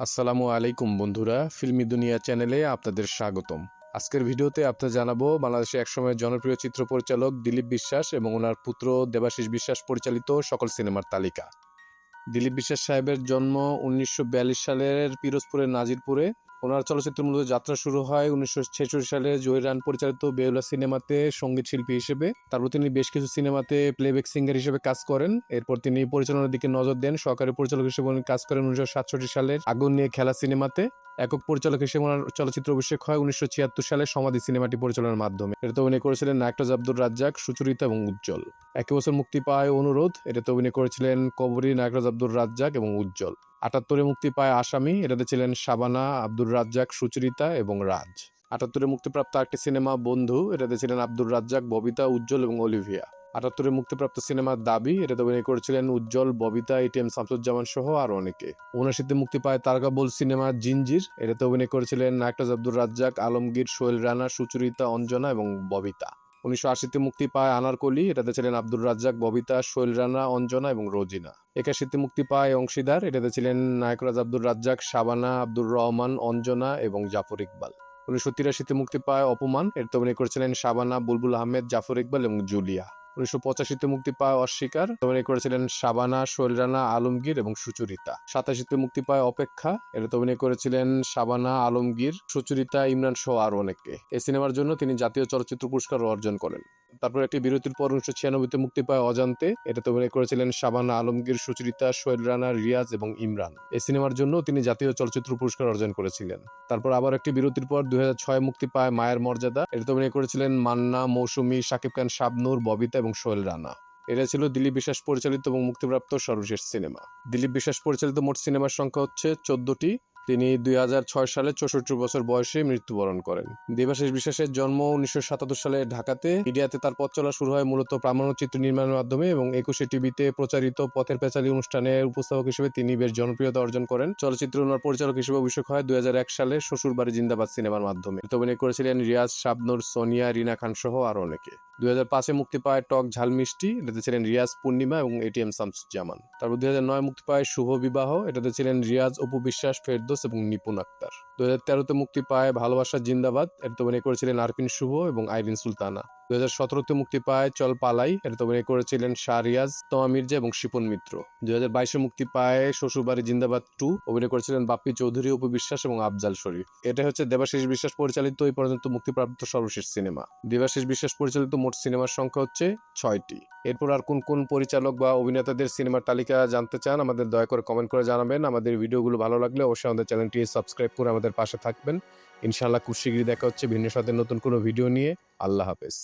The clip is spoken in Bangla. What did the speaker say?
আসসালামু আলাইকুম বন্ধুরা, ফিল্মি দুনিয়া চ্যানেলে আপনাদের স্বাগতম। আজকের ভিডিওতে আপনাদের জানাবো বাংলাদেশে একসময় জনপ্রিয় চিত্র পরিচালক দিলীপ বিশ্বাস এবং ওনার পুত্র দেবাশিস বিশ্বাস পরিচালিত সকল সিনেমার তালিকা। দিলীপ বিশ্বাস সাহেবের জন্ম 1942 সালের পিরোজপুরের নাজিরপুরে। ওনার চলচ্চিত্র মূলত যাত্রা শুরু হয় 1946 সালে জহির রান পরিচালিত বেহুলা সিনেমাতে সঙ্গীত শিল্পী হিসেবে। তারপর তিনি বেশ কিছু সিনেমাতে প্লেব্যাক সিঙ্গার হিসেবে কাজ করেন। এরপর তিনি পরিচালনার দিকে নজর দেন। সহকারী পরিচালক হিসেবে উনি কাজ করেন 1967 সালের আগুন নিয়ে খেলা সিনেমাতে। একক পরিচালক হিসেবে ওনার চলচ্চিত্র অভিষেক হয় 1976 সালে সমাধি সিনেমাটি পরিচালনার মাধ্যমে। এটাতে অভিনয় করেছিলেন নায়করাজ আব্দুর রাজ্জাক, সুচরিতা এবং উজ্জ্বল। একই বছর মুক্তি পায় অনুরোধ, এটাতে অভিনয় করেছিলেন কবরী, নায়করাজ আব্দুর রাজ্জাক এবং উজ্জ্বল। 78-এ মুক্তি পায় আসামি, এটাতে ছিলেন শাবানা, আব্দুর রাজ্জাক, সুচরিতা এবং রাজ। 78-এ মুক্তিপ্রাপ্ত আরেকটি সিনেমা বন্ধু, এটাতে ছিলেন আব্দুর রাজ্জাক, ববিতা, উজ্জ্বল এবং অলিভিয়া। 78-এ মুক্তিপ্রাপ্ত সিনেমা দাবি, এটাতে অভিনয় করেছিলেন উজ্জ্বল, ববিতা, এটিএম শামসুজ্জামান সহ আরো অনেকে। 79-তে মুক্তি পায় তারকাবুল সিনেমা জিঞ্জির, এটাতে অভিনয় করেছিলেন নায়করাজ আব্দুর রাজ্জাক, আলমগীর, সোহেল রানা, সুচরিতা, অঞ্জনা এবং ববিতা। 1980-তে মুক্তি পায় আনারকলি, এটাতে ছিলেন আব্দুর রাজ্জাক, ববিতা, সোহেল রানা, অঞ্জনা এবং রোজিনা। 81-তে মুক্তি পায় অংশীদার, এটাতে ছিলেন নায়করাজ আব্দুর রাজ্জাক, শাবানা, আব্দুর রহমান, অঞ্জনা এবং জাফর ইকবাল। 1983-তে মুক্তি পায় অপমান, এটাতে অভিনয় করেছিলেন শাবানা, বুলবুল আহমেদ, জাফর ইকবাল এবং জুলিয়া। 1985-তে মুক্তি পায় অস্বীকার, অভিনয় করেছিলেন শাবানা, সোহেল রানা, আলমগীর এবং সুচরিতা। 87-তে মুক্তি পায় অপেক্ষা, এটাতে অভিনয় করেছিলেন শাবানা, আলমগীর, সুচরিতা, ইমরান সহ আরো অনেকে। এই সিনেমার জন্য তিনি জাতীয় চলচ্চিত্র পুরস্কার অর্জন করেন। তারপর একটি বিরতির পর 1996-তে মুক্তি পায় অজান্তে, এটাতে অভিনয় করেছিলেন শাবানা, আলমগীর, সুচরিতা, সোহেল রানা, রিয়াজ এবং ইমরান। এই সিনেমার জন্য তিনি জাতীয় চলচ্চিত্র পুরস্কার অর্জন করেছিলেন। তারপর আবার একটি বিরতির পর 2006-এ মুক্তি পায় মায়ের মর্যাদা, এটাতে অভিনয় করেছিলেন মান্না, মৌসুমী, শাকিব খান, শাবনূর, ববিতা এবং সোহেল রানা। এটা ছিল দিলীপ বিশ্বাস পরিচালিত এবং মুক্তিপ্রাপ্ত সর্বশেষ সিনেমা। দিলীপ বিশ্বাস পরিচালিত মোট সিনেমার সংখ্যা হচ্ছে 14টি। তিনি 2006 সালে 64 বছর বয়সে মৃত্যুবরণ করেন। দেবাশিস বিশ্বাসের জন্ম 1977 সালে ঢাকাতে। মিডিয়াতে তার পথ চলা শুরু হয় মূলত প্রামাণ্যচিত্র নির্মাণের মাধ্যমে এবং 21 টিভিতে প্রচারিত পথের পেঁচালী অনুষ্ঠানের উপস্থাপক হিসেবে তিনি বেশ জনপ্রিয়তা অর্জন করেন। চলচ্চিত্রে ওনার পরিচালক হিসেবে অভিষেক হয় 2001 সালে শ্বশুরবাড়ি জিন্দাবাদ সিনেমার মাধ্যমে। এতে অভিনয় করেছিলেন রিয়াজ, শাবনূর, সোনিয়া, রিনা খান সহ আরো অনেকে। 2005-এ মুক্তি পায় টক ঝাল মিষ্টি, এটাতে ছিলেন রিয়াজ, পূর্ণিমা এবং এটিএম শামসুজ্জামান। তারপর 2009 মুক্তি পায় শুভ বিবাহ, এটাতে ছিলেন রিয়াজ, অপু বিশ্বাস, ফেরদৌস এবং নিপুণ আক্তার। 2013-তে মুক্তি পায় ভালোবাসা জিন্দাবাদ, এটাতে অভিনয় করেছিলেন আরপিন শুভ এবং আইরিন সুলতানা। 2017-তে মুক্তি পায় চল পালাই, এটাতে অভিনয় করেছিলেন শাহরিয়াজ, তমা মির্জা এবং শিপন মিত্র। 2022-এ মুক্তি পায় শ্বশুরবাড়ি জিন্দাবাদ 2, অভিনয় করেছিলেন বাপ্পি চৌধুরী, অপু বিশ্বাস এবং আফজাল শরীফ। এটা হচ্ছে দেবাশিস বিশ্বাস পরিচালিত এই পর্যন্ত মুক্তিপ্রাপ্ত সর্বশেষ সিনেমা। দেবাশিস বিশ্বাস পরিচালিত মোট সিনেমার সংখ্যা হচ্ছে 6টি। এরপর আর কোন কোন পরিচালক বা অভিনেতাদের সিনেমার তালিকা জানতে চান আমাদের দয়া করে কমেন্ট করে জানাবেন। আমাদের ভিডিওগুলো ভালো লাগলে অবশ্যই আমাদের চ্যানেলটি সাবস্ক্রাইব করে আমাদের পাশে থাকবেন। ইনশাআল্লাহ খুব শীঘ্রই দেখা হচ্ছে ভিন্ন সাথে নতুন কোনো ভিডিও নিয়ে। আল্লাহ হাফেজ।